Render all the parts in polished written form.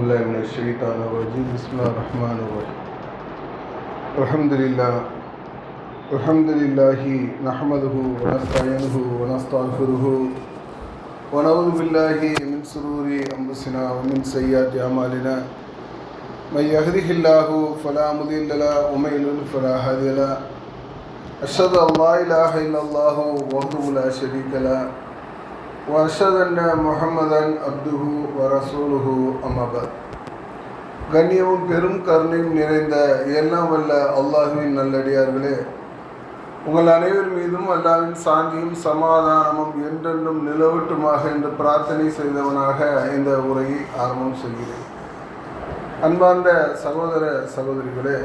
بالله من الشيطان الرجيم بسم الله الرحمن الرحيم الحمد لله نحمده ونستعينه ونستغفره ونعوذ بالله من شرور أنفسنا ومن سيئات أعمالنا من يهده الله فلا مضل له ومن يضلل فلا هادي له أشهد أن لا إله إلا الله وحده لا شريك له وأشهد أن محمدا عبده ورسوله أما بعد. கண்ணியமும் பெரும் கருணையும் நிறைந்த எல்லாம் வல்ல அல்லாஹ்வின் நல்லடியார்களே, உங்கள் அனைவர் மீதும் அல்லாஹ்வின் சாந்தியும் சமாதானமும் என்றென்றும் நிலவட்டுமாக என்று பிரார்த்தனை செய்தவனாக இந்த உரையை ஆரம்பம் செய்கிறேன். அன்பார்ந்த சகோதர சகோதரிகளே,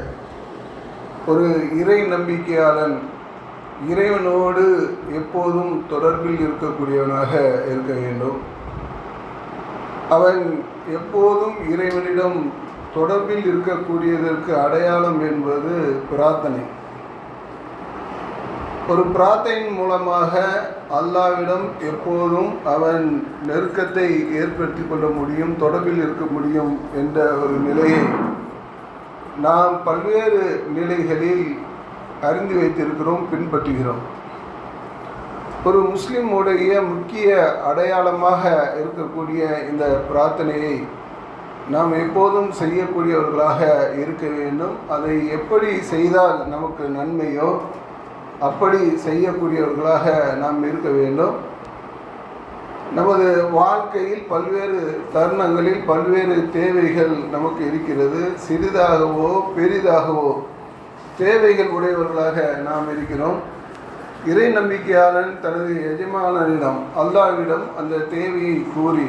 ஒரு இறை நம்பிக்கையாளன் இறைவனோடு எப்போதும் தொடர்பில் இருக்கக்கூடியவனாக இருக்க வேண்டும். அவன் எப்போதும் இறைவனிடம் தொடர்பில் இருக்கக்கூடியதற்கு அடையாளம் என்பது பிரார்த்தனை. ஒரு பிரார்த்தனையின் மூலமாக அல்லாஹ்விடம் எப்போதும் அவன் நெருக்கத்தை ஏற்படுத்தி கொள்ள முடியும், தொடர்பில் இருக்க முடியும் என்ற ஒரு நிலையை நாம் பல்வேறு நிலைகளில் அறிந்து வைத்திருக்கிறோம், பின்பற்றுகிறோம். ஒரு முஸ்லிமுடைய முக்கிய அடையாளமாக இருக்கக்கூடிய இந்த பிரார்த்தனையை நாம் எப்போதும் செய்யக்கூடியவர்களாக இருக்க வேண்டும். அதை எப்படி செய்தால் நமக்கு நன்மையோ அப்படி செய்யக்கூடியவர்களாக நாம் இருக்க வேண்டும். நமது வாழ்க்கையில் பல்வேறு தருணங்களில் பல்வேறு தேவைகள் நமக்கு இருக்கிறது. சிறிதாகவோ பெரிதாகவோ தேவைகள் உடையவர்களாக நாம் இருக்கிறோம். இறை நம்பிக்கையாளன் தனது எஜமானனிடம் அல்லாஹ்விடம் அந்த தேவையை கூறி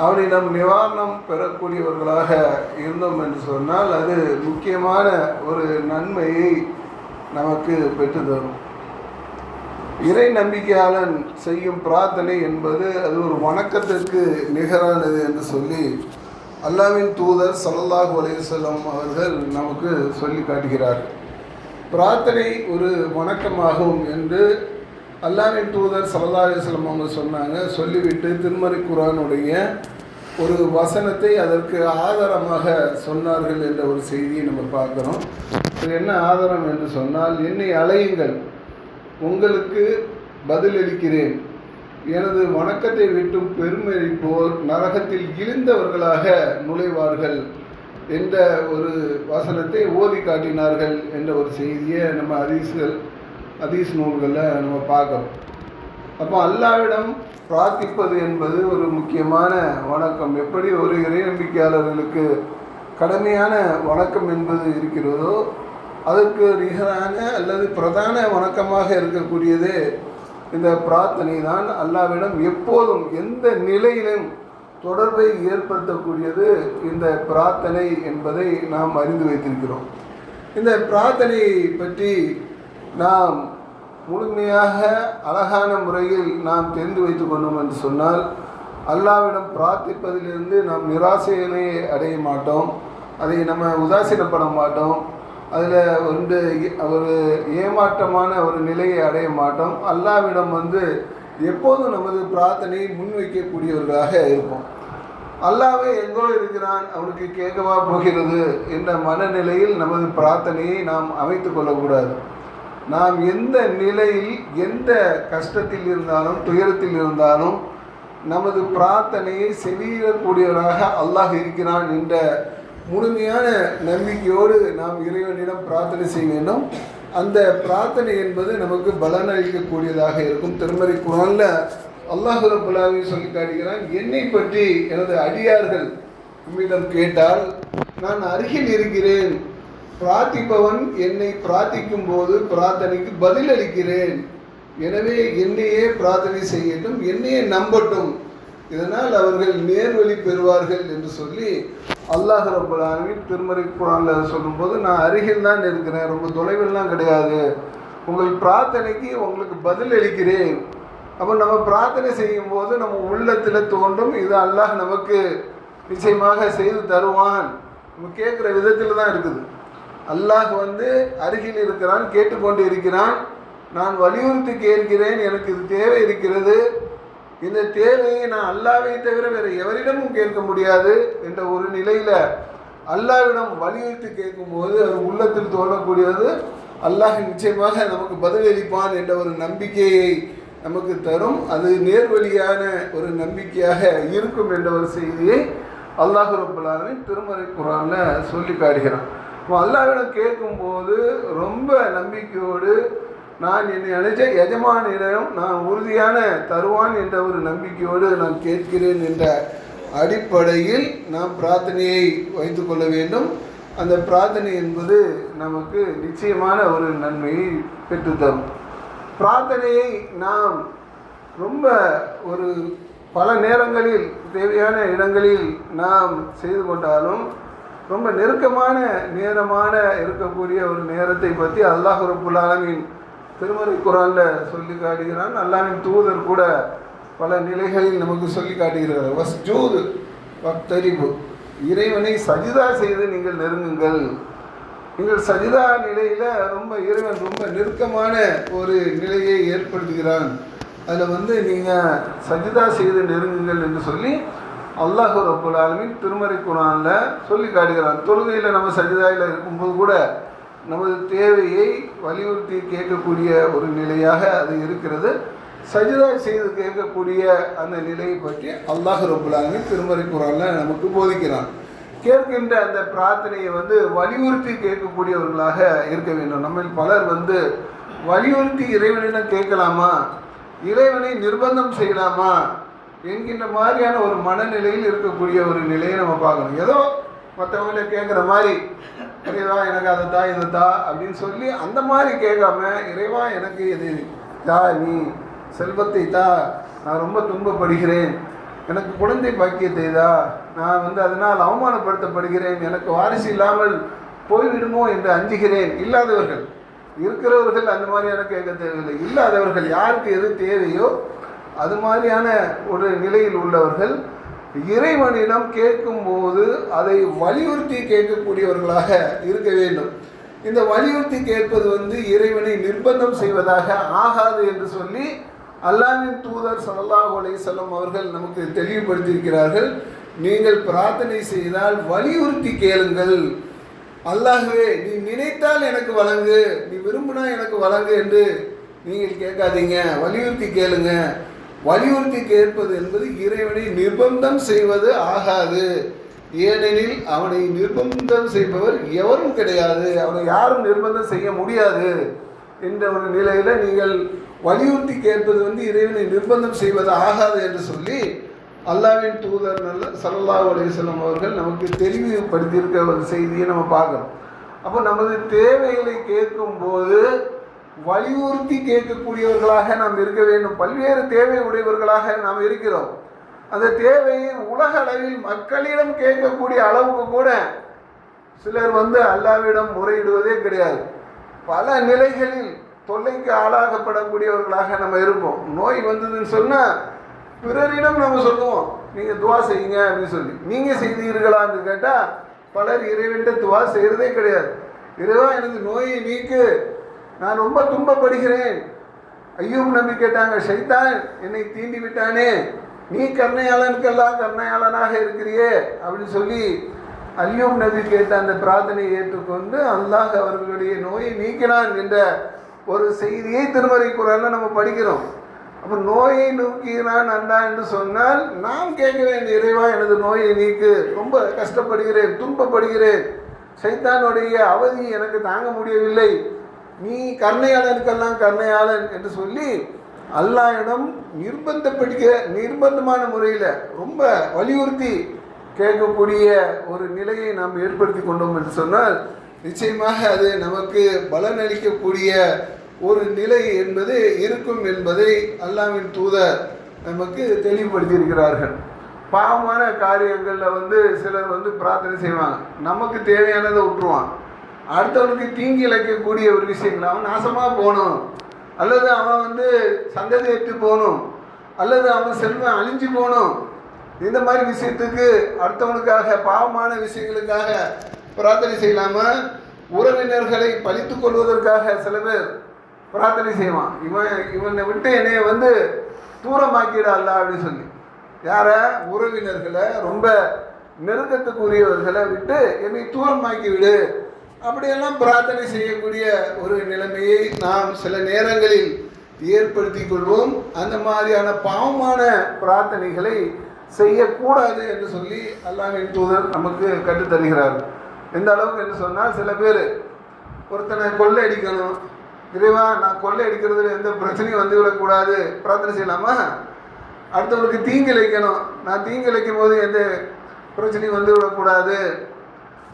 அவனிடம் நிவாரணம் பெறக்கூடியவர்களாக இருந்தோம் என்று சொன்னால் அது முக்கியமான ஒரு நன்மையை நமக்கு பெற்றுத்தரும். இறை நம்பிக்கையாளன் செய்யும் பிரார்த்தனை என்பது அது ஒரு வணக்கத்திற்கு நிகரானது என்று சொல்லி அல்லாஹ்வின் தூதர் ஸல்லல்லாஹு அலைஹி வஸல்லம் அவர்கள் நமக்கு சொல்லி காட்டுகிறார்கள். பிரார்த்தனை ஒரு வணக்கமாகும் என்று அல்லாஹ்வின் தூதர் ஸல்லல்லாஹு அலைஹி வஸல்லம் அவங்க சொன்னாங்க. சொல்லிவிட்டு திருமறை குர்ஆனுடைய ஒரு வசனத்தை அதற்கு ஆதாரமாக சொன்னார்கள் என்ற ஒரு செய்தியை நம்ம பார்க்குறோம். இது என்ன ஆதாரம் என்று சொன்னால், என்னை அழையுங்கள், உங்களுக்கு பதிலளிக்கிறேன், எனது வணக்கத்தை விட்டும் பெருமைப்போர் நரகத்தில் இழிந்தவர்களாக நுழைவார்கள் என்ற ஒரு வசனத்தை ஓதி காட்டினார்கள் என்ற ஒரு செய்தியை நம்ம ஹதீஸ் நூல்களில் நம்ம பார்க்குறோம். அப்போ அல்லாஹ்விடம் பிரார்த்திப்பது என்பது ஒரு முக்கியமான வணக்கம். எப்படி ஒரு இறை நம்பிக்கையாளர்களுக்கு கடமையான வணக்கம் என்பது இருக்கிறதோ அதற்கு நிகரான அல்லது பிரதான வணக்கமாக இருக்கக்கூடியது இந்த பிரார்த்தனை தான். அல்லாஹ்விடம் எப்போதும் எந்த நிலையிலும் தொடர்பை ஏற்படுத்தக்கூடியது இந்த பிரார்த்தனை என்பதை நாம் அறிந்து வைத்திருக்கிறோம். இந்த பிரார்த்தனையை பற்றி நாம் முழுமையாக அழகான முறையில் நாம் தெரிந்து வைத்து கொண்டோம் என்று சொன்னால், அல்லாஹ்விடம் பிரார்த்திப்பதிலிருந்து நாம் நிராசையினை அடைய மாட்டோம், அதை நம்ம உதாசீனப்பட மாட்டோம், அதில் ஒரு ஏமாற்றமான ஒரு நிலையை அடைய மாட்டோம். அல்லாஹ்விடம் எப்போதும் நமது பிரார்த்தனையை முன்வைக்கக்கூடியவர்களாக இருப்போம். அல்லாஹ்வே எங்கோ இருக்கிறான், அவனுக்கு கேட்கவா போகிறது என்ற மனநிலையில் நமது பிரார்த்தனையை நாம் அமைத்து கொள்ளக்கூடாது. நாம் எந்த நிலையில் எந்த கஷ்டத்தில் இருந்தாலும் துயரத்தில் இருந்தாலும் நமது பிரார்த்தனையை செவியிடக்கூடியவராக அல்லாஹ் இருக்கிறான் என்ற முழுமையான நம்பிக்கையோடு நாம் இறைவனிடம் பிரார்த்தனை செய்ய வேண்டும். அந்த பிரார்த்தனை என்பது நமக்கு பலனளிக்கக்கூடியதாக இருக்கும். திருமறை குர்ஆன்ல அல்லாஹ் ரப்பல் ஆலமீன் சொல்லி காட்டுகிறான், என்னை பற்றி எனது அடியார்கள் உம்மிடம் கேட்டால் நான் அருகில் இருக்கிறேன், பிரார்த்திப்பவன் என்னை பிரார்த்திக்கும் போது பிரார்த்தனைக்கு பதில் அளிக்கிறேன், எனவே என்னையே பிரார்த்தனை செய்யட்டும், என்னையே நம்பட்டும், இதனால் அவர்கள் நேர்வழி பெறுவார்கள் என்று சொல்லி அல்லாஹ் ரப்பல் ஆலமீன் திருமறை குர்ஆனில் சொல்லும்போது, நான் அருகில் தான் இருக்கிறேன், ரொம்ப தொலைவில்லாம் கிடையாது, உங்கள் பிரார்த்தனைக்கு உங்களுக்கு பதில் அளிக்கிறேன். அப்போ நம்ம பிரார்த்தனை செய்யும்போது நம்ம உள்ளத்தில் தோன்றும், இது அல்லாஹ் நமக்கு நிச்சயமாக செய்து தருவான். நம்ம கேட்குற விதத்தில் தான் இருக்குது. அல்லாஹ் அருகில் இருக்கிறான், கேட்டுக்கொண்டு இருக்கிறான், நான் வலியுறுத்தி கேட்கிறேன், எனக்கு இது தேவை இருக்கிறது, இந்த தேவையை நான் அல்லாஹ்வை தவிர வேறு எவரிடமும் கேட்க முடியாது என்ற ஒரு நிலையில் அல்லாஹ்விடம் வலியுறுத்தி கேட்கும்போது அது உள்ளத்தில் தோன்றக்கூடியது அல்லாஹ் நிச்சயமாக நமக்கு பதிலளிப்பான் என்ற ஒரு நம்பிக்கையை நமக்கு தரும். அது நேர்வழியான ஒரு நம்பிக்கையாக இருக்கும் என்ற ஒரு செய்தியை அல்லாஹ் ரப்பல் ஆலமீன் திருமறை குர்ஆனில் சொல்லி காட்டுகிறான். அல்லாஹ்விடம் கேட்கும்போது ரொம்ப நம்பிக்கையோடு நான் என்னை அழைச்ச எஜமானிடம் நான் உறுதியான தருவான் என்ற ஒரு நம்பிக்கையோடு நான் கேட்கிறேன் என்ற அடிப்படையில் நாம் பிரார்த்தனையை வைத்து கொள்ள வேண்டும். அந்த பிரார்த்தனை என்பது நமக்கு நிச்சயமான ஒரு நன்மையை பெற்றுத்தரும். பிரார்த்தனையை நாம் ரொம்ப ஒரு பல நேரங்களில் தேவையான இடங்களில் நாம் செய்து கொண்டாலும் ரொம்ப நெருக்கமான நேரமான இருக்கக்கூடிய ஒரு நேரத்தை பற்றி அல்லாஹ் ரப்புல் ஆலமீன் திருமறை குர்ஆனில் சொல்லி காட்டுகிறான். அல்லாஹ்வின் தூதர் கூட பல நிலைகளில் நமக்கு சொல்லி காட்டுகிறார். வஸ்ஜூது வக்தரிபு, இறைவனை சஜிதா செய்து நீங்கள் நெருங்குங்கள். நீங்கள் சஜிதா நிலையில் ரொம்ப இறைவன் ரொம்ப நெருக்கமான ஒரு நிலையை ஏற்படுத்துகிறான். அதில் நீங்கள் சஜிதா செய்து நெருங்குங்கள் என்று சொல்லி அல்லாஹ் ரப்புல் ஆலமீன் திருமறை குர்ஆனில் சொல்லி காட்டுகிறான். தொழுகையில் நம்ம சஜிதாவில் இருக்கும்போது கூட நமது தேவையை வலியுறுத்தி கேட்கக்கூடிய ஒரு நிலையாக அது இருக்கிறது. சஜிதா செய்து கேட்கக்கூடிய அந்த நிலையை பற்றி அல்லாஹ் ரப்புல் ஆலமீன் திருமறை குர்ஆனில் நமக்கு போதிக்கிறான். கேட்கின்ற அந்த பிரார்த்தனையை வலியுறுத்தி கேட்கக்கூடியவர்களாக இருக்க வேண்டும். நம்ம பலர் வலியுறுத்தி இறைவனிடம் கேட்கலாமா, இறைவனை நிர்பந்தம் செய்யலாமா என்கின்ற மாதிரியான ஒரு மனநிலையில் இருக்கக்கூடிய ஒரு நிலையை நம்ம பார்க்கணும். ஏதோ மற்றவங்கள கேட்குற மாதிரி இறைவா எனக்கு அதை தா இதை தா அப்படின்னு சொல்லி அந்த மாதிரி கேட்காம, இறைவா எனக்கு இது தா, நீ செல்வத்தை தா, நான் ரொம்ப துன்பப்படுகிறேன், எனக்கு குழந்தை பாக்கியத்தை தா, நான் அதனால் அவமானப்படுத்தப்படுகிறேன், எனக்கு வாரிசு இல்லாமல் போய்விடுமோ என்று அஞ்சுகிறேன். இல்லாதவர்கள், இருக்கிறவர்கள் அந்த மாதிரியான கேட்க தேவையில்லை. இல்லாதவர்கள் யாருக்கு எது தேவையோ அது மாதிரியான ஒரு நிலையில் உள்ளவர்கள் இறைவனிடம் கேட்கும்போது அதை வலியுறுத்தி கேட்கக்கூடியவர்களாக இருக்க வேண்டும். இந்த வலியுறுத்தி கேட்பது இறைவனை நிர்பந்தம் செய்வதாக ஆகாது என்று சொல்லி அல்லாஹ்வின் தூதர் ஸல்லல்லாஹு அலைஹி வஸல்லம் அவர்கள் நமக்கு தெளிவுபடுத்தியிருக்கிறார்கள். நீங்கள் பிரார்த்தனை செய்தால் வலியுறுத்தி கேளுங்கள். அல்லாஹ்வே நீ நினைத்தால் எனக்கு வழங்கு, நீ விரும்பினா எனக்கு வழங்கு என்று நீங்கள் கேட்காதீங்க, வலியுறுத்தி கேளுங்க. வலியுறுத்தி கேட்பது என்பது இறைவனை நிர்பந்தம் செய்வது ஆகாது. ஏனெனில் அவனை நிர்பந்தம் செய்பவர் எவரும் கிடையாது, அவனை யாரும் நிர்பந்தம் செய்ய முடியாது என்ற ஒரு நிலையில் நீங்கள் வலியுறுத்தி கேட்பது இறைவனை நிர்பந்தம் செய்வது ஆகாது என்று சொல்லி அல்லாஹ்வின் தூதர் ஸல்லல்லாஹு அலைஹி வஸல்லம் அவர்கள் நமக்கு தெளிவுபடுத்தியிருக்க ஒரு செய்தியை நம்ம பார்க்குறோம். அப்போ நமது தேவைகளை கேட்கும்போது வலியுறுத்தி கேட்கக்கூடியவர்களாக நாம் இருக்க வேண்டும். பல்வேறு தேவை உடையவர்களாக நாம் இருக்கிறோம். அந்த தேவையை உலக அளவில் மக்களிடம் கேட்கக்கூடிய அளவுக்கு கூட சிலர் அல்லாஹ்விடம் முறையிடுவதே கிடையாது. பல நிலைகளில் தொல்லைக்கு ஆளாகப்படக்கூடியவர்களாக நம்ம இருப்போம். நோய் வந்ததுன்னு சொன்னால் பிறரிடம் நம்ம சொல்லுவோம், நீங்கள் துவா செய்யுங்க அப்படின்னு சொல்லி. நீங்கள் செய்தீர்களான்னு கேட்டால் பலர் இறைவன்கிட்ட துவா செய்கிறதே கிடையாது. இறைவா எனக்கு நோயை நீக்கு, நான் ரொம்ப துன்பப்படுகிறேன். ஐயூப் நபி கேட்டாங்க, ஷைத்தான் என்னை தீண்டி விட்டானே, நீ கருணையாளனுக்கெல்லாம் கருணையாளனாக இருக்கிறியே அப்படின்னு சொல்லி ஐயூப் நபி கேட்ட அந்த பிரார்த்தனையை ஏற்றுக்கொண்டு அல்லாஹ் அவர்களுடைய நோயை நீக்கினான் என்ற ஒரு செய்தியை திருமறை குர்ஆனில் நம்ம படிக்கிறோம். அப்போ நோயை நீக்கினான் அல்லா என்று சொன்னால் நாம் கேட்க வேண்டிய, இறைவா எனது நோயை நீக்கு, ரொம்ப கஷ்டப்படுகிறேன், துன்பப்படுகிறேன், ஷைத்தானுடைய அவதி எனக்கு தாங்க முடியவில்லை, நீ கருணையாளனுக்கெல்லாம் கருணையாளன் என்று சொல்லி அல்லாஹ்விடம் நிர்பந்தமான முறையில் ரொம்ப வலியுறுத்தி கேட்கக்கூடிய ஒரு நிலையை நாம் ஏற்படுத்தி கொண்டோம் என்று சொன்னால் நிச்சயமாக அது நமக்கு பலனளிக்கக்கூடிய ஒரு நிலை என்பது இருக்கும் என்பதை அல்லாஹ்வின் தூதர் நமக்கு தெளிவுபடுத்தியிருக்கிறார்கள். பாவமான காரியங்களில் சிலர் பிரார்த்தனை செய்வாங்க, நமக்கு தேவையானதை விட்டுருவான், அடுத்தவனுக்கு தீங்கி இழைக்கக்கூடிய ஒரு விஷயங்கள், அவன் நாசமாக போகணும், அல்லது அவன் சந்ததியற்று போகணும், அல்லது அவன் செல்வம் அழிஞ்சு போகணும், இந்த மாதிரி விஷயத்துக்கு அடுத்தவனுக்காக பாவமான விஷயங்களுக்காக பிரார்த்தனை செய்யலாமல் உறவினர்களை பழித்து கொள்வதற்காக சில பேர் பிரார்த்தனை செய்வான். இவனை விட்டு என்னைய தூரமாக்கிடு அல்ல அப்படின்னு சொல்லி. யாரை? உறவினர்களை, ரொம்ப நெருக்கத்துக்குரியவர்களை விட்டு என்னை தூரமாக்கி விடு அப்படியெல்லாம் பிரார்த்தனை செய்யக்கூடிய ஒரு நிலைமையை நாம் சில நேரங்களில் ஏற்படுத்தி கொள்வோம். அந்த மாதிரியான பாவமான பிரார்த்தனைகளை செய்யக்கூடாது என்று சொல்லி அல்லாஹ்வின் தூதர் நமக்கு கற்றுத்தருகிறார்கள். எந்த அளவுக்கு என்று சொன்னால், சில பேர் ஒருத்தனை கொள்ளை அடிக்கணும், இறைவா நான் கொள்ளை அடிக்கிறதுல எந்த பிரச்சனையும் வந்து விடக்கூடாது பிரார்த்தனை செய்யலாமா? அடுத்தவனுக்கு தீங்கு இழைக்கணும், நான் தீங்கு இழைக்கும் போது எந்த பிரச்சனையும் வந்து விடக்கூடாது.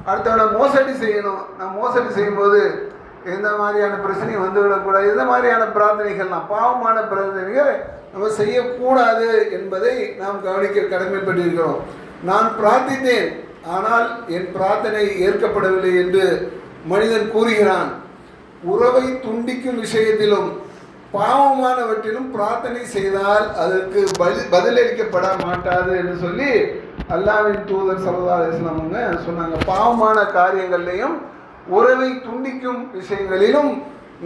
அடுத்தவனை மோசடி செய்யணும், நான் மோசடி செய்யும்போது எந்த மாதிரியான பிரச்சனையும் வந்து விடக்கூடாது. இந்த மாதிரியான பிரார்த்தனைகள்லாம் பாவமான பிரார்த்தனைகள் நம்ம செய்யக்கூடாது என்பதை நாம் கவனிக்க கடமைப்பட்டிருக்கிறோம். நான் பிரார்த்தித்தேன், ஆனால் என் பிரார்த்தனை ஏற்கப்படவில்லை என்று மனிதன் கூறுகிறான். உறவை துண்டிக்கும் விஷயத்திலும் பாவமானவற்றிலும் பிரார்த்தனை செய்தால் அதற்கு பதிலளிக்கப்பட மாட்டாது என்று சொல்லி அல்லாஹ்வின் தூதர் ஸல்லல்லாஹு அலைஹி வஸல்லம் அவங்க சொன்னாங்க. பாவமான காரியங்கள்லையும் உறவை துண்டிக்கும் விஷயங்களிலும்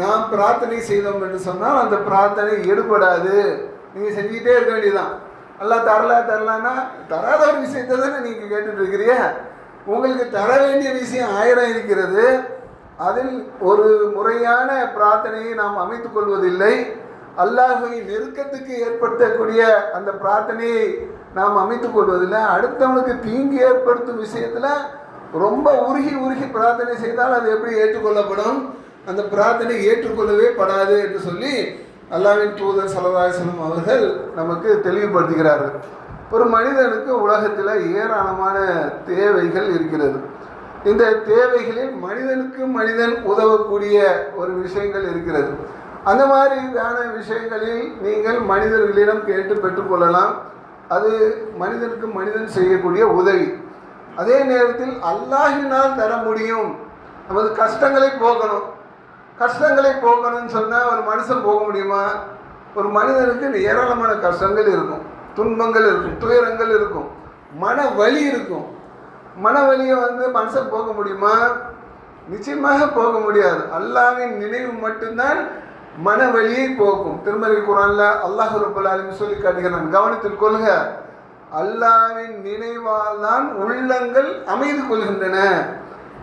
நாம் பிரார்த்தனை செய்தோம் என்று சொன்னால் அந்த பிரார்த்தனை எடுபடாது. நீங்கள் செஞ்சுக்கிட்டே இருக்க வேண்டியதுதான். அல்லாஹ் தரலான்னா தராத ஒரு விஷயத்தை தானே நீங்கள் கேட்டுட்டு இருக்கிறீங்க. உங்களுக்கு தர வேண்டிய விஷயம் 1000 இருக்கிறது. அதில் ஒரு முறையான பிரார்த்தனையை நாம் அமைத்துக் கொள்வதில்லை. அல்லாஹ்வை நெருக்கத்துக்கு ஏற்படுத்தக்கூடிய அந்த பிரார்த்தனையை நாம் அமைத்துக் கொள்வதில்லை. அடுத்தவனுக்கு தீங்கு ஏற்படுத்தும் விஷயத்தில் ரொம்ப உருகி பிரார்த்தனை செய்தால் அது எப்படி ஏற்றுக்கொள்ளப்படும்? அந்த பிரார்த்தனை ஏற்றுக்கொள்ளவே படாது என்று சொல்லி அல்லாஹ்வின் தூதர் ஸல்லல்லாஹு அலைஹி வஸல்லம் அவர்கள் நமக்கு தெளிவுபடுத்துகிறார்கள். ஒரு மனிதனுக்கு உலகத்தில் ஏராளமான தேவைகள் இருக்கிறது. இந்த தேவைகளில் மனிதனுக்கு மனிதன் உதவக்கூடிய ஒரு விஷயங்கள் இருக்கிறது. அந்த மாதிரியான விஷயங்களில் நீங்கள் மனிதர்களிடம் கேட்டு பெற்றுக்கொள்ளலாம். அது மனிதனுக்கு மனிதன் செய்யக்கூடிய உதவி. அதே நேரத்தில் அல்லாஹ்வினால் தர முடியும். நமது கஷ்டங்களை போக்கணும். கஷ்டங்களை போக்கணும்னு சொன்னால் ஒரு மனுஷன் போக முடியுமா? ஒரு மனிதனுக்கு ஏராளமான கஷ்டங்கள் இருக்கும், துன்பங்கள் இருக்கும், துயரங்கள் இருக்கும், மன வலி இருக்கும். மன வலியை மனுஷன் போக முடியுமா? நிச்சயமாக போக முடியாது. அல்லாஹ்வின் நினைவு மட்டும்தான் மன வலியை போக்கும். திருமறை குர்ஆன்ல அல்லாஹ் ரப்பல் ஆலமீன் சொல்லி காட்டுகிறான், கவனத்தில் கொள்க, அல்லாஹ்வின் நினைவால் தான் உள்ளங்கள் அமைதி கொள்கின்றன.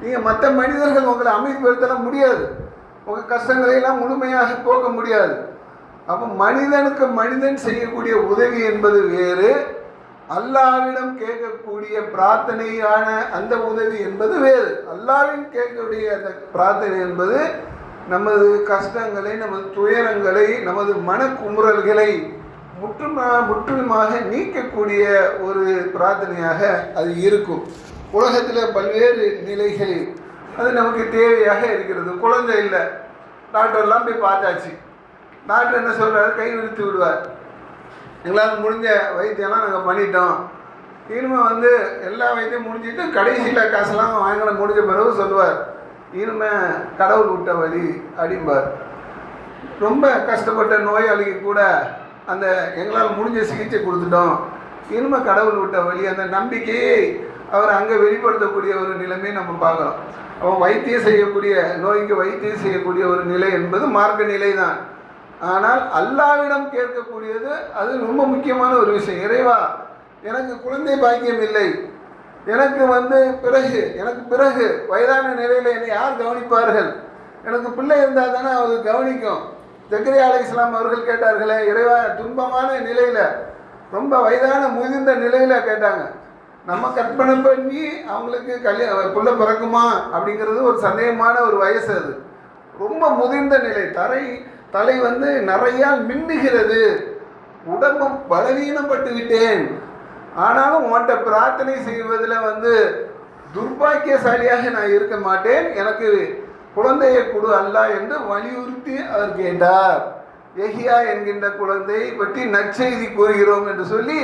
நீங்கள் மற்ற மனிதர்கள் உங்களை அமைதிப்படுத்த முடியாது, உங்கள் கஷ்டங்களை எல்லாம் முழுமையாக போக்க முடியாது. அப்போ மனிதனுக்கு மனிதன் செய்யக்கூடிய உதவி என்பது வேறு, அல்லாஹ்விடம் கேட்கக்கூடிய பிரார்த்தனையான அந்த உதவி என்பது வேறு. அல்லாஹ்வின் கேட்கக்கூடிய அந்த பிரார்த்தனை என்பது நமது கஷ்டங்களை, நமது துயரங்களை, நமது மனக்குமுறல்களை முற்றிலுமாக நீக்கக்கூடிய ஒரு பிரார்த்தனையாக அது இருக்கும். உலகத்தில் பல்வேறு நிலைகளில் அது நமக்கு தேவையாக இருக்கிறது. குழந்தை இல்லை, டாக்டர்லாம் போய் பார்த்தாச்சு. டாக்டர் என்ன சொல்கிறாரு? கை விரித்து விடுவார். எங்களால் முடிஞ்ச வைத்தியம்லாம் நாங்கள் பண்ணிட்டோம், இனிமே எல்லா வைத்தியம் முடிஞ்சிட்டு கடைசியில் காசெல்லாம் வாங்கின முடிஞ்ச பிறகு சொல்லுவார், இனிமே கடவுள் விட்ட வழி அப்படிம்பார். ரொம்ப கஷ்டப்பட்ட நோயாளிக்கு கூட அந்த எங்களால் முடிஞ்ச சிகிச்சை கொடுத்துட்டோம், இனிமேல் கடவுள் விட்ட வழி, அந்த நம்பிக்கையை அவர் அங்கே வெளிப்படுத்தக்கூடிய ஒரு நிலைமையை நம்ம பார்க்குறோம். அவன் வைத்தியம் செய்யக்கூடிய நோய்க்கு வைத்தியம் செய்யக்கூடிய ஒரு நிலை என்பது மார்க்க நிலை தான். ஆனால் அல்லாஹ்விடம் கேட்கக்கூடியது அது ரொம்ப முக்கியமான ஒரு விஷயம். இறைவா, எனக்கு குழந்தை பாக்கியம் இல்லை, எனக்கு பிறகு வயதான நிலையில் என்னை யார் கவனிப்பார்கள்? எனக்கு பிள்ளை இருந்தால் தானே அவர் கவனிக்கும். ஜக்கரியா அலைஹிஸ்ஸலாம் அவர்கள் கேட்டார்களே, இறைவா, துன்பமான நிலையில், ரொம்ப வயதான முதிர்ந்த நிலையில் கேட்டாங்க. நம்ம கற்பனை பண்ணி அவங்களுக்கு பிள்ளை பிறக்குமா அப்படிங்கிறது ஒரு சந்தேகமான ஒரு வயசு. அது ரொம்ப முதிர்ந்த நிலை, தலை நிறையால் மின்னுகிறது, உடம்பு பலவீனப்பட்டு விட்டேன், ஆனாலும் உன்கிட்ட பிரார்த்தனை செய்வதில் துர்பாக்கியசாலியாக நான் இருக்க மாட்டேன், எனக்கு குழந்தையை கொடு அல்லாஹ் என்று வலியுறுத்தி அவர் கேட்டார். யஹ்யா என்கின்ற குழந்தையை பற்றி நற்செய்தி கூறுகிறோம் என்று சொல்லி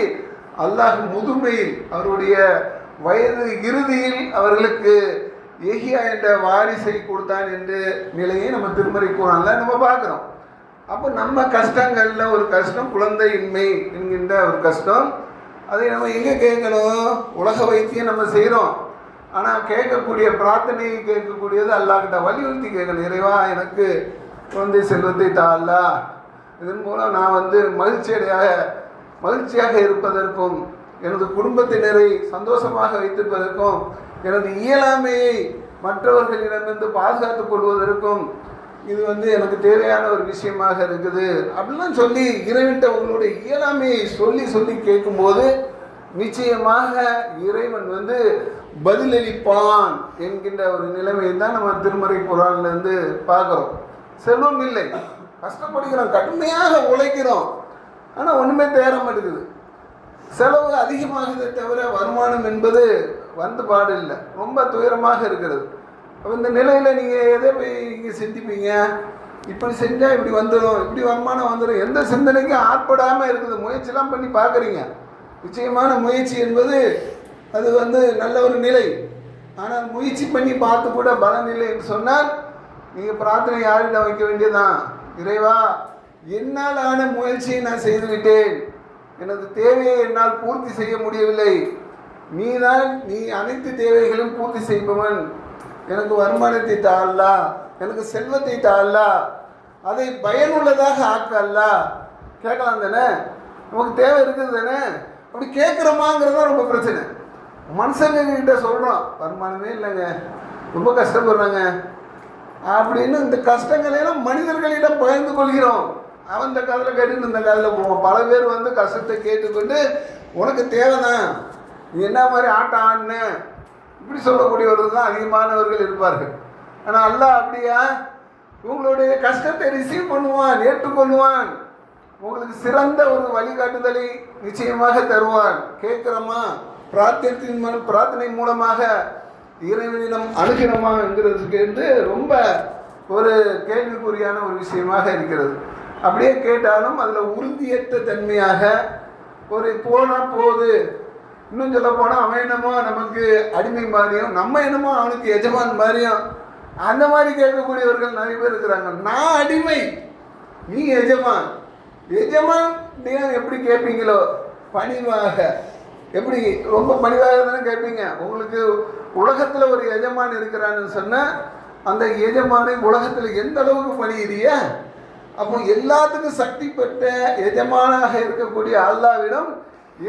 அல்லாஹ் முதுமையில், அவருடைய வயது இறுதியில் அவர்களுக்கு யஹ்யா என்ற வாரிசை கொடுத்தான் என்ற நிலையை நம்ம திருமறை குர்ஆன்ல நம்ம பார்க்குறோம். அப்போ நம்ம கஷ்டங்களில் ஒரு கஷ்டம் குழந்தையின்மை என்கின்ற ஒரு கஷ்டம். அதை நம்ம எங்கே கேட்கணும்? உலக வைத்தியம் நம்ம செய்கிறோம், ஆனால் கேட்கக்கூடிய பிரார்த்தனையை கேட்கக்கூடியது அல்லாஹ்கிட்ட வலியுறுத்தி கேட்கணும். இறைவா, எனக்கு குழந்தை செல்வத்தை தா அல்லா, இதன் மூலம் நான் மகிழ்ச்சியாக இருப்பதற்கும் எனது குடும்பத்தினரை சந்தோஷமாக வைத்திருப்பதற்கும் எனது இயலாமையை மற்றவர்களிடமிருந்து பாதுகாத்துக் கொள்வதற்கும் இது எனக்கு தேவையான ஒரு விஷயமாக இருக்குது அப்படிலாம் சொல்லி இறைவன்கிட்ட உங்களுடைய இயலாமையை சொல்லி சொல்லி கேட்கும்போது நிச்சயமாக இறைவன் பதிலளிப்பான் என்கின்ற ஒரு நிலைமையை தான் நம்ம திருமறை குர்ஆன்லேருந்து பார்க்குறோம். செல்வம் இல்லை, கஷ்டப்படுகிறோம், கடுமையாக உழைக்கிறோம், ஆனால் ஒன்றுமே தேர மாட்டேங்குது. செலவு அதிகமாகுதே தவிர வருமானம் என்பது பாடு இல்லை, ரொம்ப துயரமாக இருக்கிறது. அப்போ இந்த நிலையில் நீங்கள் எதை போய் இங்கே சிந்திப்பீங்க? இப்படி செஞ்சால் இப்படி வந்துடும், இப்படி வருமானம் வந்துடும், எந்த சிந்தனைக்கும் ஆட்படாமல் இருக்குது. முயற்சிலாம் பண்ணி பார்க்குறீங்க. நிச்சயமான முயற்சி என்பது அது நல்ல ஒரு நிலை. ஆனால் முயற்சி பண்ணி பார்த்து கூட பலன் இல்லை என்று சொன்னால் நீங்கள் பிரார்த்தனை யாரிடம் வைக்க வேண்டியதான். இறைவா, என்னால் ஆன முயற்சியை நான் செய்துவிட்டேன், எனது தேவையை என்னால் பூர்த்தி செய்ய முடியவில்லை, நீ அனைத்து தேவைகளையும் பூர்த்தி செய்பவன், எனக்கு வருமானத்தை தாழ்லா, எனக்கு செல்வத்தை தாழ்லா, அதை பயனுள்ளதாக ஆக்கல்லா. கேட்கலாம் தானே, நமக்கு தேவை இருக்குது தானே. அப்படி கேட்குறோமாங்கிறது தான் ரொம்ப பிரச்சனை. மனுஷங்கக்கிட்ட சொல்கிறோம், வருமானமே இல்லைங்க, ரொம்ப கஷ்டப்படுறாங்க அப்படின்னு. இந்த கஷ்டங்களையெல்லாம் மனிதர்களிடம் பகிர்ந்து கொள்கிறோம். அவன் இந்த காதில் கேட்டுன்னு இந்த காதில் போவான். பல பேர் கஷ்டத்தை கேட்டுக்கொண்டு உனக்கு தேவைதான், நீ என்ன மாதிரி ஆட்டம் ஆடின இப்படி சொல்லக்கூடியவர்கள் தான் அதிகமானவர்கள் இருப்பார்கள். ஆனால் அல்லாஹ் அப்படியா? உங்களுடைய கஷ்டத்தை ரிசீவ் பண்ணுவான், ஏற்றுக்கொள்வான், உங்களுக்கு சிறந்த ஒரு வழிகாட்டுதலை நிச்சயமாக தருவான். கேட்குறோமா, பிரார்த்தனை மூலமாக இறைவனிடம் அணுகிறோமா என்கிறதுக்கு ரொம்ப ஒரு கேள்விக்குறியான ஒரு விஷயமாக இருக்கிறது. அப்படியே கேட்டாலும் அதில் உறுதியற்ற தன்மையாக ஒரு போனால் போகுது, இன்னும் சொல்ல போனால் அவன் என்னமோ நமக்கு அடிமை மாதிரியும், நம்ம என்னமோ அவனுக்கு எஜமான் மாதிரியும், அந்த மாதிரி கேட்கக்கூடியவர்கள் நிறைய பேர் இருக்கிறாங்க. நான் அடிமை, நீ எஜமான். எஜமான் நீங்கள் எப்படி கேட்பீங்களோ பணிவாக, எப்படி ரொம்ப பணிவாக தானே கேட்பீங்க. உங்களுக்கு உலகத்தில் ஒரு எஜமான் இருக்கிறான்னு சொன்னால் அந்த எஜமானை உலகத்தில் எந்த அளவுக்கு பணியிறிய? அப்போ எல்லாத்துக்கும் சக்தி பெற்ற எஜமானாக இருக்கக்கூடிய அல்லாவிடம்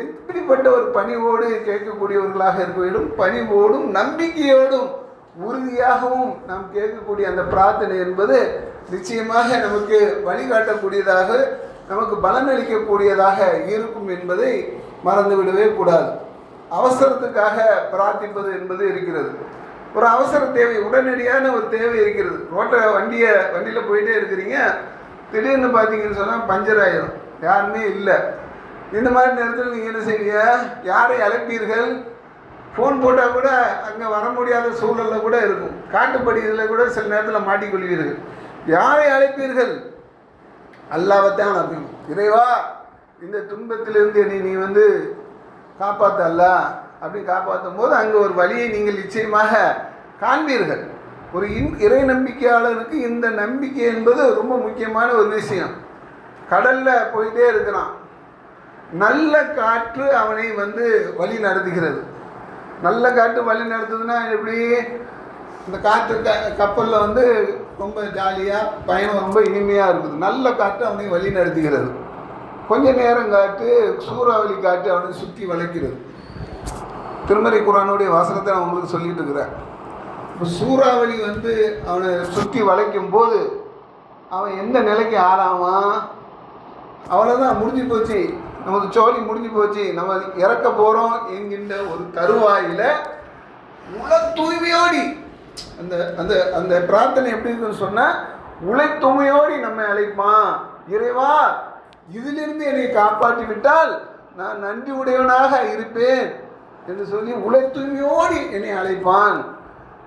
எப்படிப்பட்ட ஒரு பணிவோடு கேட்கக்கூடியவர்களாக இருக்க வேண்டும். பணிவோடும் நம்பிக்கையோடும் உறுதியாகவும் நாம் கேட்கக்கூடிய அந்த பிரார்த்தனை என்பது நிச்சயமாக நமக்கு வழிகாட்டக்கூடியதாக, நமக்கு பலனளிக்கக்கூடியதாக இருக்கும் என்பதை மறந்துவிடவே கூடாது. அவசரத்துக்காக பிரார்த்திப்பது என்பது இருக்கிறது. ஒரு அவசர தேவை, உடனடியான ஒரு தேவை இருக்கிறது. வண்டியில் போயிட்டே இருக்கிறீங்க, திடீர்னு பார்த்தீங்கன்னு சொன்னால் பஞ்சர் ஆகிடும், யாருமே இல்லை. இந்த மாதிரி நேரத்தில் நீங்கள் என்ன செய்வீங்க? யாரை அழைப்பீர்கள்? ஃபோன் போட்டால் கூட அங்கே வர முடியாத சூழலில் கூட இருக்கும். காட்டுப்படியில் கூட சில நேரத்தில் மாட்டிக்கொள்வீர்கள். யாரை அழைப்பீர்கள்? அல்லாஹ்வைத்தான் அழைப்பீங்க. இறைவா, இந்த துன்பத்திலிருந்து என்னை நீ காப்பாற்றல்ல அப்படி காப்பாற்றும் போது அங்கே ஒரு வழியை நீங்கள் நிச்சயமாக காண்பீர்கள். ஒரு இறை நம்பிக்கையாளருக்கு இந்த நம்பிக்கை என்பது ரொம்ப முக்கியமான ஒரு விஷயம். கடலில் போயிட்டே இருக்கிறான், நல்ல காற்று அவனை வழி நடத்துகிறது. நல்ல காற்று வழி நடத்துதுன்னா எப்படி? இந்த காற்று கப்பலில் ரொம்ப ஜாலியாக பயணம் ரொம்ப இனிமையாக இருக்குது. நல்ல காற்று அவனை வழி நடத்துகிறது. கொஞ்ச நேரம் காற்று, சூறாவளி காற்று அவனை சுற்றி வளைக்கிறது. திருமறை குர்ஆனுடைய வசனத்தை நான் உங்களுக்கு சொல்லிட்டு இருக்கிறேன். இப்போ சூறாவளி அவனை சுற்றி வளைக்கும் போது அவன் எந்த நிலைக்கு ஆளாவான்? அவ்வளோதான், முடிஞ்சு போச்சு, நமது சோழி முடிஞ்சு போச்சு, நம்ம இறக்க போகிறோம் என்கின்ற ஒரு தருவாயில் உல தூய்மையோடி அந்த அந்த அந்த பிரார்த்தனை எப்படி இருக்குன்னு சொன்னால், உலை தூய்மையோடி நம்மை அழைப்பான். இறைவா, இதிலிருந்து என்னை காப்பாற்றி விட்டால் நான் நன்றி உடையவனாக இருப்பேன் என்று சொல்லி உலை தூய்மையோடி என்னை அழைப்பான்.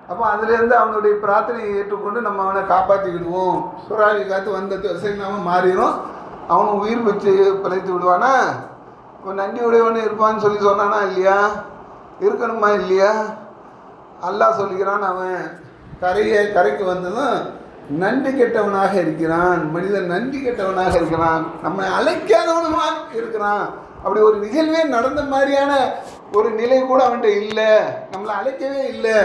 அப்போ அதிலேருந்து அவனுடைய பிரார்த்தனையை ஏற்றுக்கொண்டு நம்ம அவனை காப்பாற்றி விடுவோம். சூறாவளி காற்று வந்த நாம மாறிடும், அவனும் உயிர் வச்சு பிழைத்து விடுவானா? இப்போ நன்றி உடையவனு இருப்பான்னு சொல்லி சொன்னானா இல்லையா? இருக்கணுமா இல்லையா? அல்லாஹ் சொல்லிக்கிறான், அவன் கரைக்கு வந்ததும் நன்றி கெட்டவனாக இருக்கிறான். மனிதன் நன்றி கெட்டவனாக இருக்கிறான், நம்மை அழைக்காதவனுமாக இருக்கிறான். அப்படி ஒரு நிகழ்வே நடந்த மாதிரியான ஒரு நிலை கூட அவன்கிட்ட இல்லை, நம்மளை அழைக்கவே இல்லை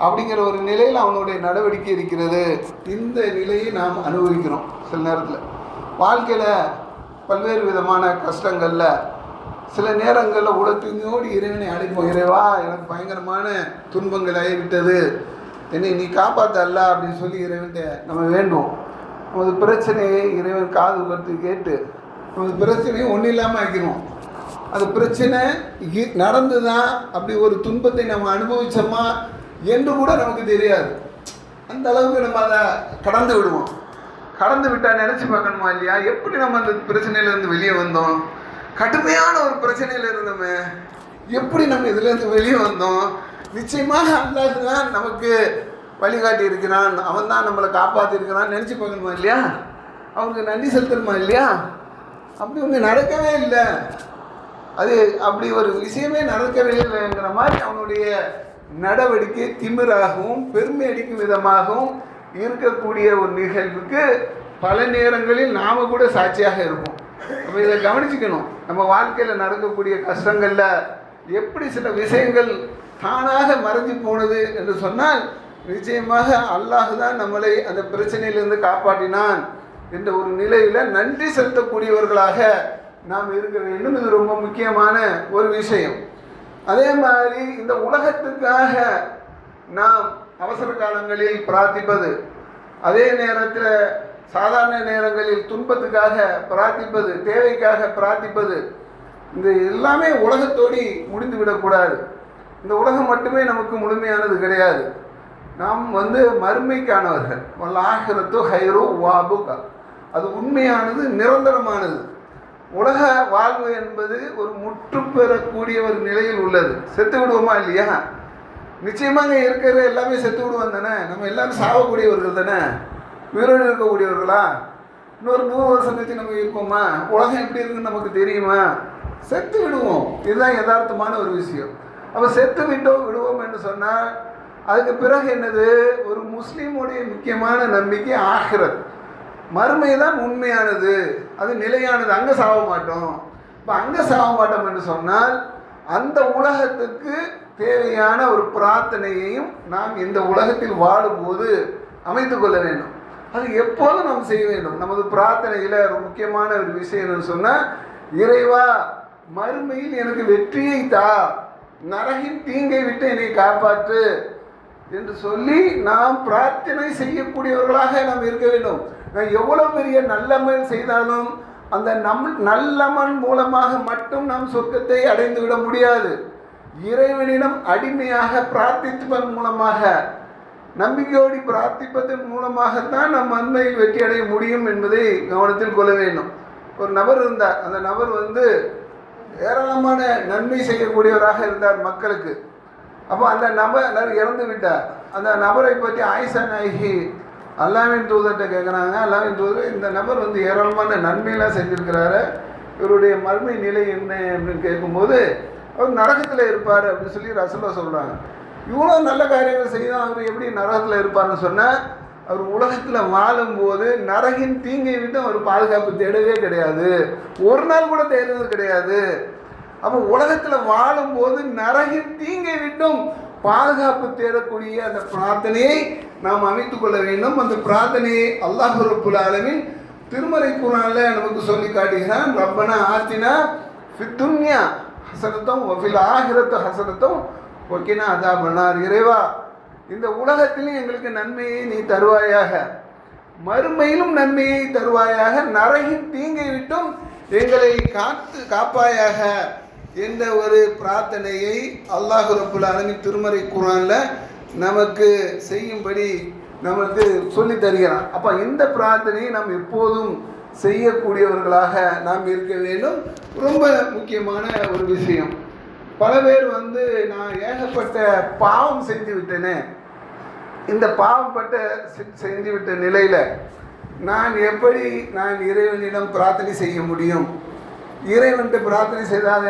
அப்படிங்கிற ஒரு நிலையில் அவனுடைய நடவடிக்கை இருக்கிறது. இந்த நிலையை நாம் அனுபவிக்கிறோம் சில நேரத்தில். வாழ்க்கையில் பல்வேறு விதமான கஷ்டங்களில் சில நேரங்களில் உலகத்தினோடு இறைவனை அழைப்போம். இறைவா, எனக்கு பயங்கரமான துன்பங்கள் ஆகிவிட்டது, என்னை நீ காப்பாற்றல்ல அப்படின்னு சொல்லி இறைவன்கிட்ட நம்ம வேண்டும். நமது பிரச்சனையை இறைவன் காது கொடுத்து கேட்டு நமது பிரச்சனையை ஒன்றும் இல்லாமல் ஆக்கிடுவோம். அது பிரச்சனை நடந்து தான் அப்படி ஒரு துன்பத்தை நம்ம அனுபவித்தோமா என்று கூட நமக்கு தெரியாது. அந்த அளவுக்கு நம்ம அதை கடந்து விடுவோம். கடந்து விட்டால் நினச்சி பார்க்கணுமா இல்லையா, எப்படி நம்ம அந்த பிரச்சனையிலேருந்து வெளியே வந்தோம்? கடுமையான ஒரு பிரச்சனையில் இருந்தோமே, எப்படி நம்ம இதுலேருந்து வெளியே வந்தோம்? நிச்சயமாக அல்லாஹ் தான் நமக்கு வழிகாட்டி இருக்கிறான், அவன் தான் நம்மளை காப்பாற்றி இருக்கிறான்னு நினச்சி பார்க்கணுமா இல்லையா? அவனுக்கு நன்றி செலுத்தணுமா இல்லையா? அப்படி ஒன்று நடக்கவே இல்லை. அது அப்படி ஒரு விஷயமே நடக்கவே இல்லைங்கிற மாதிரி அவனுடைய நடவடிக்கை திமிராகவும் பெருமை அடிக்கும் விதமாகவும் இருக்கக்கூடிய ஒரு நிகழ்வுக்கு பல நேரங்களில் நாம் கூட சாட்சியாக இருப்போம். நம்ம இதை கவனிச்சுக்கணும். நம்ம வாழ்க்கையில் நடக்கக்கூடிய கஷ்டங்களில் எப்படி சில விஷயங்கள் தானாக மறைஞ்சு போனது என்று சொன்னால், நிச்சயமாக அல்லாஹ் தான் நம்மளை அந்த பிரச்சனையிலிருந்து காப்பாற்றினான் என்ற ஒரு நிலையில் நன்றி செலுத்தக்கூடியவர்களாக நாம் இருக்க வேண்டும். இது ரொம்ப முக்கியமான ஒரு விஷயம். அதே மாதிரி இந்த உலகத்துக்காக நாம் அவசர காலங்களில் பிரார்த்திப்பது, அதே நேரத்தில் சாதாரண நேரங்களில் துன்பத்துக்காக பிரார்த்திப்பது, தேவைக்காக பிரார்த்திப்பது, இந்த எல்லாமே உலகத்தோடு முடிந்து விடக்கூடாது. இந்த உலகம் மட்டுமே நமக்கு முழுமையானது கிடையாது. நாம் மறுமைக்கானவர்கள். வல்லாஹிரத்து ஹைரு வாபுகா, அது உண்மையானது, நிரந்தரமானது. உலக வாழ்வு என்பது ஒரு முற்று பெறக்கூடிய ஒரு நிலையில் உள்ளது. செத்து விடுவோமா இல்லையா? நிச்சயமாக இருக்கிற எல்லாமே செத்து விடுவோம் தானே. நம்ம எல்லாரும் சாவக்கூடியவர்கள் தானே, உயிரோடு இருக்கக்கூடியவர்களா? இன்னொரு 100 வருஷம் கழிச்சு நம்ம இருப்போமா? உலகம் எப்படி இருக்குன்னு நமக்கு தெரியுமா? செத்து விடுவோம். இதுதான் யதார்த்தமான ஒரு விஷயம். அப்போ செத்து விடுவோம் என்று சொன்னால் அதுக்கு பிறகு என்னது? ஒரு முஸ்லீமுடைய முக்கியமான நம்பிக்கை ஆகிரத், மறுமை தான் உண்மையானது, அது நிலையானது. அங்கே சாக மாட்டோம். இப்போ அங்கே சாக மாட்டோம் என்று சொன்னால் அந்த உலகத்துக்கு தேவையான ஒரு பிரார்த்தனையையும் நாம் இந்த உலகத்தில் வாழும்போது அமைத்து கொள்ள வேண்டும். அது எப்போதும் நாம் செய்ய வேண்டும். நமது பிரார்த்தனையில் ஒரு முக்கியமான ஒரு விஷயம் என்னன்னு சொன்னால், இறைவா, மறுமையில் எனக்கு வெற்றியை தா, நரகின் தீங்கை விட்டு என்னை காப்பாற்று என்று சொல்லி நாம் பிரார்த்தனை செய்யக்கூடியவர்களாக நாம் இருக்க வேண்டும். நான் எவ்வளோ பெரிய நல்லமல் செய்தாலும் அந்த நல்லமன் மூலமாக மட்டும் நாம் சொர்க்கத்தை அடைந்து விட முடியாது. இறைவனிடம் அடிமையாக பிரார்த்திப்பதன் மூலமாக, நம்பிக்கையோடு பிரார்த்திப்பதன் மூலமாகத்தான் நம் நன்மையில் வெற்றி அடைய முடியும் என்பதை கவனத்தில் கொள்ள வேண்டும். ஒரு நபர் இருந்தார். அந்த நபர் ஏராளமான நன்மை செய்யக்கூடியவராக இருந்தார் மக்களுக்கு. அப்போ அந்த நபர் இறந்து விட்டார். அந்த நபரை பற்றி ஆயிஷா நாயகி அல்லாஹ்வின் தூதர்கிட்ட கேட்குறாங்க, அல்லாஹ்வின் தூதர், இந்த நபர் ஏராளமான நன்மையெல்லாம் செஞ்சுருக்கிறாரு, இவருடைய மறுமை நிலை என்ன அப்படின்னு கேட்கும்போது, அவர் நரகத்தில் இருப்பார் அப்படின்னு சொல்லி ரசூலுல்லாஹ் சொல்கிறாங்க. இவ்வளோ நல்ல காரியங்கள் செய்தால் அவர் எப்படி நரகத்தில் இருப்பார்னு சொன்னால், அவர் உலகத்தில் வாழும்போது நரகின் தீங்கை விட்டு அவர் பாதுகாப்பு தேடவே கிடையாது, ஒரு நாள் கூட தேடுறது கிடையாது. அப்போ உலகத்தில் வாழும்போது நரகின் தீங்கை விட்டும் பாதுகாப்பு தேடக்கூடிய அந்த பிரார்த்தனையை நாம் அமைத்து கொள்ள வேண்டும். அந்த பிரார்த்தனையை அல்லாஹ் ரப்புல் ஆலமீன் திருமறை குர்ஆனில் நமக்கு சொல்லி காட்டுகிறான். ரப்பனா ஆத்தினா ஃபித் துன்யா ஹஸனத்தும் வஃபில் ஆஹிரத்தி ஹஸனத்தும் வகினா அஸாபன்னார். இறைவா, இந்த உலகத்திலும் எங்களுக்கு நன்மையை நீ தருவாயாக, மறுமையிலும் நன்மையை தருவாயாக, நரகின் தீங்கை விட்டும் எங்களை காப்பாயாக என்ற ஒரு பிரார்த்தனையை அல்லாஹ் ரப்புல் ஆலமீன் திருமறை குர்ஆனில் நமக்கு செய்யும்படி நமக்கு சொல்லி தருகிறான். அப்போ இந்த பிரார்த்தனையை நாம் எப்போதும் செய்யக்கூடியவர்களாக நாம் இருக்க வேண்டும். ரொம்ப முக்கியமான ஒரு விஷயம். பல பேர் நான் ஏகப்பட்ட பாவம் செஞ்சு விட்டேனே, இந்த பாவப்பட்ட செஞ்சுவிட்ட நிலையில் நான் எப்படி இறைவனிடம் பிரார்த்தனை செய்ய முடியும்? இறைவன்கிட்ட பிரார்த்தனை செய்தால்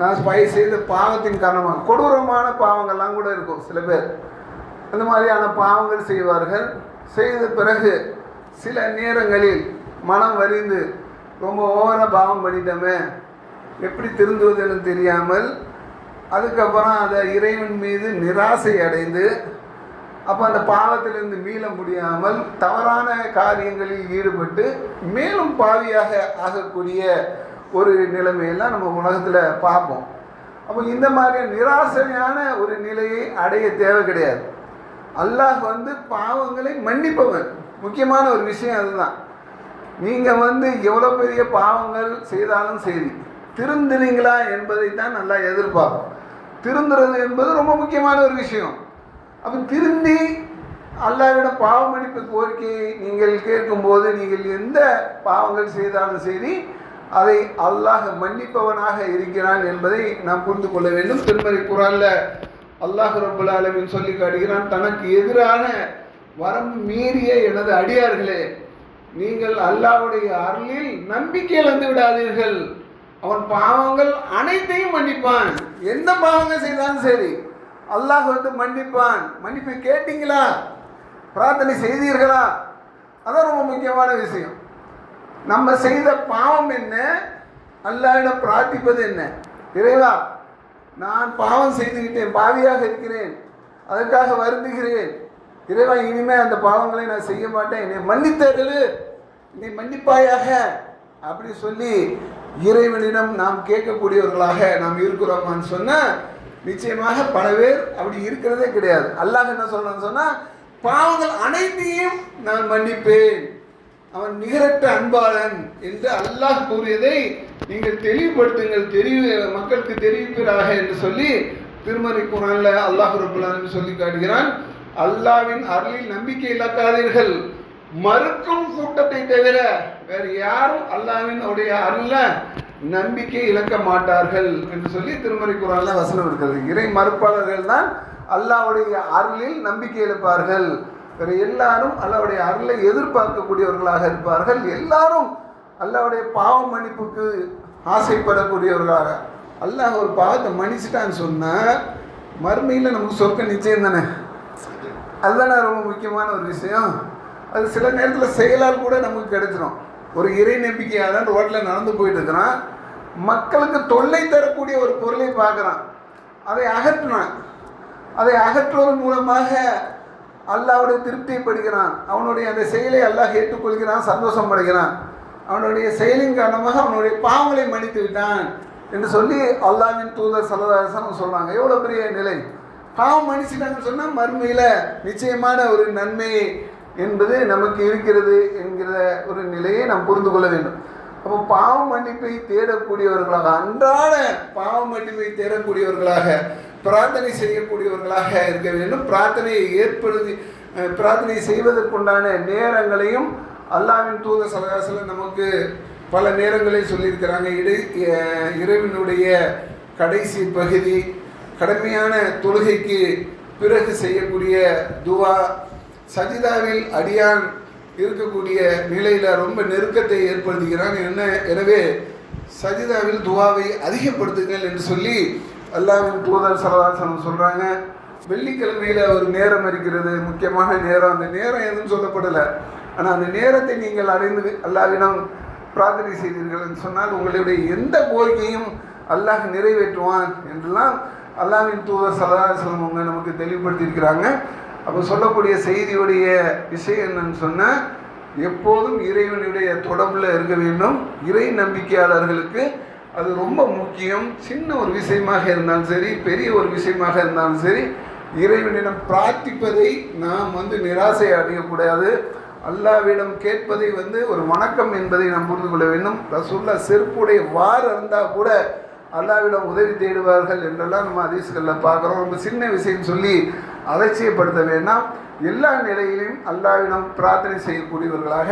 நான் செய்த பாவத்தின் காரணமாக கொடூரமான பாவங்கள்லாம் கூட இருக்கும். சில பேர் அந்த மாதிரியான பாவங்கள் செய்வார்கள். செய்த பிறகு சில நேரங்களில் மனம் வரிந்து ரொம்ப ஓவராக பாவம் பண்ணிட்டோமே, எப்படி திருந்துவதுன்னு தெரியாமல் அதுக்கப்புறம் அதை இறைவன் மீது நிராசை அடைந்து அப்போ அந்த பாவத்திலிருந்து மீள முடியாமல் தவறான காரியங்களில் ஈடுபட்டு மேலும் பாவியாக ஆகக்கூடிய ஒரு நிலைமையெல்லாம் நம்ம உலகத்தில் பார்ப்போம். அப்போ இந்த மாதிரி நிராசையான ஒரு நிலையை அடைய தேவை கிடையாது. அல்லாஹ் பாவங்களை மன்னிப்பவன். முக்கியமான ஒரு விஷயம் அதுதான். நீங்கள் எவ்வளோ பெரிய பாவங்கள் செய்தாலும் சரி, திருந்துறீங்களா என்பதை தான் நல்லா எதிர்பார்ப்போம். திருந்துறது என்பது ரொம்ப முக்கியமான ஒரு விஷயம். அப்போ திருந்தி அல்லாஹ்விடம் பாவ மன்னிப்பு கோரிக்கையை நீங்கள் கேட்கும்போது, நீங்கள் எந்த பாவங்கள் செய்தாலும் சரி அதை அல்லாஹ் மன்னிப்பவனாக இருக்கிறான் என்பதை நாம் புரிந்து கொள்ள வேண்டும். திருமறை குர்ஆன்ல அல்லாஹ் ரப்பல் ஆலமீன் சொல்லி காட்டுகிறான், தனக்கு எதிரான வரம்பு மீறிய எனது அடியார்களே, நீங்கள் அல்லாஹ்வுடைய அருளில் நம்பிக்கை இழந்து விடாதீர்கள். அவன் பாவங்கள் அனைத்தையும் மன்னிப்பான். எந்த பாவங்கள் செய்தாலும் சரி அல்லாஹ் மன்னிப்பான். மன்னிப்பு கேட்டீங்களா? பிரார்த்தனை செய்தீர்களா? அதான் ரொம்ப முக்கியமான விஷயம். நம்ம செய்த பாவம் என்ன, அல்லாஹ்விடம் பிரார்த்திப்பது என்ன? இறைவா, நான் பாவம் செய்துவிட்டேன், பாவியாக இருக்கிறேன், அதற்காக வருந்துகிறேன். இறைவா, இனிமேல் அந்த பாவங்களை நான் செய்ய மாட்டேன், என்னை மன்னித்தருளு, என்னை மன்னிப்பாயாக அப்படி சொல்லி இறைவனிடம் நாம் கேட்கக்கூடியவர்களாக நாம் இருக்கிறோமான்னு சொன்னால் நிச்சயமாக பல பேர் அப்படி இருக்கிறதே கிடையாது. அல்லாஹ் என்ன சொல்றான்னு சொன்னால், பாவங்கள் அனைத்தையும் நான் மன்னிப்பேன், அவன் நிகரற்ற அன்பாளன் என்று அல்லாஹ் கூறியதை நீங்கள் தெளிவுபடுத்துங்கள், மக்களுக்கு தெரிவிப்பீராக என்று சொல்லி திருமறை குர்ஆன்ல அல்லாஹ் ரப்பல் ஆலமீன் சொல்லி காட்டுகிறான். அல்லாஹ்வின் அருளில் நம்பிக்கை இழக்காதீர்கள், மறுக்கும் கூட்டத்தை தவிர வேறு யாரும் அல்லாஹ்வின் உடைய அருள்ல நம்பிக்கை இழக்க மாட்டார்கள் என்று சொல்லி திருமறை குர்ஆன்ல வசனம் இருக்கிறது. இறை மறுப்பாளர்கள் தான் அல்லாஹ்வுடைய அருளில் நம்பிக்கை இழப்பார்கள். வேறு எல்லாரும் அல்லாஹ்வுடைய அருளை எதிர்பார்க்கக்கூடியவர்களாக இருப்பார்கள். எல்லாரும் அல்லாஹ்வுடைய பாவ மன்னிப்புக்கு ஆசைப்படக்கூடியவர்களாக. அல்லாஹ் ஒரு பாவத்தை மன்னிச்சிட்டான்னு சொன்னால் மறுமையில் நமக்கு சொர்க்க நிச்சயம் தானே. அதுதானே ரொம்ப முக்கியமான ஒரு விஷயம். அது சில நேரத்தில் செயலால் கூட நமக்கு கிடைச்சிடும். ஒரு இறை நம்பிக்கையாளன் ரோட்டில் நடந்து போயிட்டு இருக்கிறான், மக்களுக்கு தொல்லை தரக்கூடிய ஒரு பொருளை பார்க்குறான், அதை அகற்றினான். அதை அகற்றுவதன் மூலமாக அல்லாஹ்வுடைய திருப்திப்படுகிறான். அவனுடைய அந்த செயலை அல்லாஹ் ஏற்றுக்கொள்கிறான், சந்தோஷம் படுகிறான். அவனுடைய செயலின் காரணமாக அவனுடைய பாவங்களை மன்னித்து விட்டான் என்று சொல்லி அல்லாஹ்வின் தூதர் ஸல்லல்லாஹு அலைஹி வஸல்லம் சொல்கிறாங்க. எவ்வளோ பெரிய நிலை! பாவம் மன்னிச்சிட்டாங்கன்னு சொன்னால் மறுமையில் நிச்சயமான ஒரு நன்மை என்பது நமக்கு இருக்கிறது என்கிற ஒரு நிலையை நாம் புரிந்து கொள்ள வேண்டும். அப்போ பாவ மன்னிப்பை தேடக்கூடியவர்களாக, அன்றாட பாவ மன்னிப்பை தேடக்கூடியவர்களாக, பிரார்த்தனை செய்யக்கூடியவர்களாக இருக்க வேண்டும். பிரார்த்தனை செய்வதற்குண்டான நேரங்களையும் அல்லாஹ்வின் தூதர் ஸல்லல்லாஹு அலைஹி வஸல்லம் நமக்கு பல நேரங்களை சொல்லியிருக்கிறாங்க. இறைவனுடைய கடைசி பகுதி, கடமையான தொழுகைக்கு பிறகு செய்யக்கூடிய துவா, சஜிதாவில் அடியான் இருக்கக்கூடிய நிலையில் ரொம்ப நெருக்கத்தை ஏற்படுத்துகிறான். எனவே சஜிதாவில் துவாவை அதிகப்படுத்துங்கள் என்று சொல்லி அல்லாஹ்வின் தூதர் ஸல்லல்லாஹு அலைஹி வஸல்லம் சொல்கிறாங்க. வெள்ளிக்கிழமையில் ஒரு நேரம் இருக்கிறது, முக்கியமான நேரம். அந்த நேரம் எதுவும் சொல்லப்படலை. ஆனால் அந்த நேரத்தை நீங்கள் அடைந்து அல்லாஹ்விடம் பிரார்த்தனை செய்தீர்கள் என்று சொன்னால் உங்களுடைய எந்த கோரிக்கையும் அல்லாஹ் நிறைவேற்றுவான் என்றெல்லாம் அல்லாஹ்வின் தூதர் ஸல்லல்லாஹு அலைஹி வஸல்லம் அவங்க நமக்கு தெளிவுபடுத்தியிருக்கிறாங்க. அப்போ சொல்லக்கூடிய செய்தியுடைய விஷயம் என்னன்னு சொன்னால், எப்போதும் இறைவனுடைய தொடர்பில் இருக்க வேண்டும். இறை நம்பிக்கையாளர்களுக்கு அது ரொம்ப முக்கியம். சின்ன ஒரு விஷயமாக இருந்தாலும் சரி, பெரிய ஒரு விஷயமாக இருந்தாலும் சரி, இறைவனிடம் பிரார்த்திப்பதை நாம் நிராசை அடையக்கூடாது. அல்லாஹ்விடம் கேட்பதை ஒரு வணக்கம் என்பதை நாம் புரிந்து கொள்ள வேண்டும். ரசூலுல்லாஹ் செருப்புடைய வார் இருந்தால் கூட அல்லாஹ்விடம் உதவி தேடுவார்கள் என்றெல்லாம் நம்ம ஹதீஸ்களில் பார்க்குறோம். ரொம்ப சின்ன விஷயம் சொல்லி அலட்சியப்படுத்த வேண்டாம். எல்லா நிலையிலும் அல்லாஹ்விடம் பிரார்த்தனை செய்யக்கூடியவர்களாக,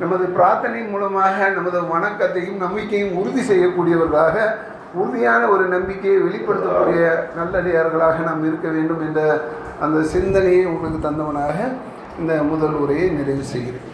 நமது பிரார்த்தனை மூலமாக நமது வணக்கத்தையும் நம்பிக்கையும் உறுதி செய்யக்கூடியவர்களாக, உறுதியான ஒரு நம்பிக்கையை வெளிப்படுத்தக்கூடிய நல்லடியார்களாக நாம் இருக்க வேண்டும் என்ற அந்த சிந்தனையை உங்களுக்கு தந்தவனாக இந்த முதல் உரையை நிறைவு செய்கிறேன்.